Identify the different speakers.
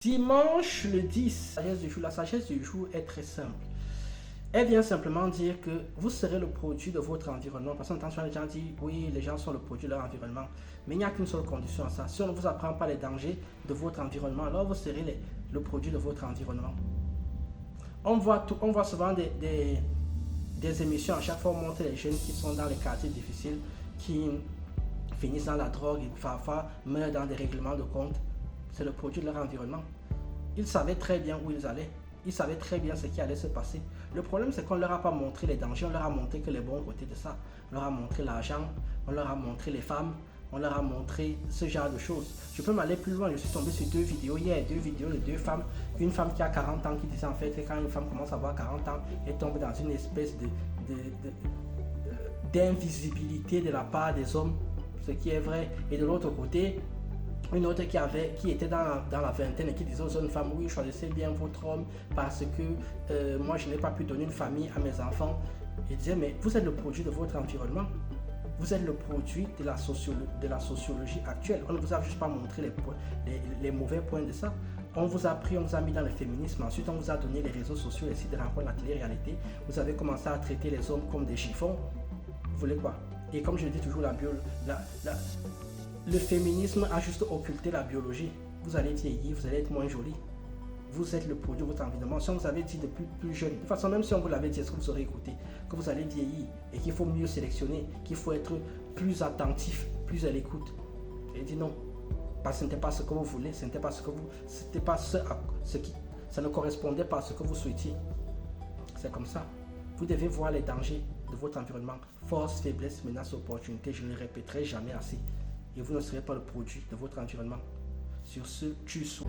Speaker 1: Dimanche le 10, la sagesse du jour est très simple. Elle vient simplement dire que vous serez le produit de votre environnement. Parce qu'attention, les gens disent, oui, les gens sont le produit de leur environnement. Mais il n'y a qu'une seule condition à ça. Si on ne vous apprend pas les dangers de votre environnement, alors vous serez le produit de votre environnement. On voit souvent des émissions, à chaque fois on montre les jeunes qui sont dans les quartiers difficiles, qui finissent dans la drogue et parfois meurent dans des règlements de compte. C'est le produit de leur environnement. Ils savaient très bien où ils allaient. Ils savaient très bien ce qui allait se passer. Le problème, c'est qu'on ne leur a pas montré les dangers, on leur a montré que les bons côtés de ça. On leur a montré l'argent, on leur a montré les femmes, on leur a montré ce genre de choses. Je peux m'aller plus loin, je suis tombé sur deux vidéos. Il y a deux vidéos de deux femmes. Une femme qui a 40 ans qui disait en fait que quand une femme commence à avoir 40 ans, elle tombe dans une espèce d'invisibilité de la part des hommes, ce qui est vrai. Et de l'autre côté, une autre qui était dans la vingtaine et qui disait aux jeunes femmes, oui, choisissez bien votre homme parce que moi je n'ai pas pu donner une famille à mes enfants. Il disait, mais vous êtes le produit de votre environnement. Vous êtes le produit de la sociologie actuelle. On ne vous a juste pas montré les mauvais points de ça. On vous a pris, on vous a mis dans le féminisme. Ensuite, on vous a donné les réseaux sociaux, les sites de rencontre, la télé-réalité. Vous avez commencé à traiter les hommes comme des chiffons. Vous voulez quoi? Et comme je le dis toujours, le féminisme a juste occulté la biologie. Vous allez vieillir, vous allez être moins jolie. Vous êtes le produit de votre environnement. Si on vous avait dit depuis plus jeune, de toute façon, même si on vous l'avait dit, est-ce que vous aurez écouté que vous allez vieillir et qu'il faut mieux sélectionner, qu'il faut être plus attentif, plus à l'écoute? J'ai dit non. Parce que ce n'était pas ce que vous voulez, ce n'était pas ce que vous. C'était pas ce qui. Ça ne correspondait pas à ce que vous souhaitiez. C'est comme ça. Vous devez voir les dangers de votre environnement. Force, faiblesse, menace, opportunité. Je ne le répéterai jamais assez. Et vous ne serez pas le produit de votre environnement. Sur ce, tu sois.